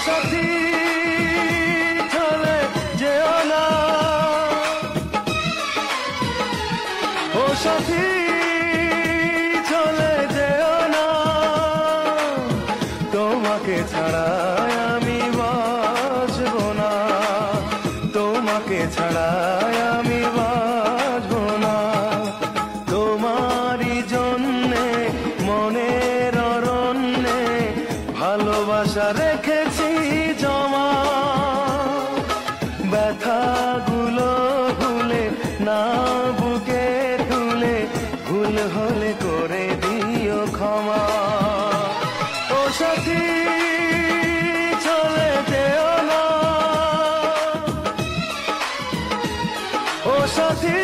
সাথী চলে যেও না, ও সাথী চলে যেও না, তোমাকে ছাড়া আমি বাঁচব না, তোমাকে ছাড়া আমি বাঁচব না। তোমারই জন্যে মনের অরণ্যে ভালোবাসা রেখেছি জমা, ব্যথাগুলো ভুলে না বুকে তুলে, ভুল হলে করে দিও ক্ষমা। ও সাথী চলে যেও না, ও সাথী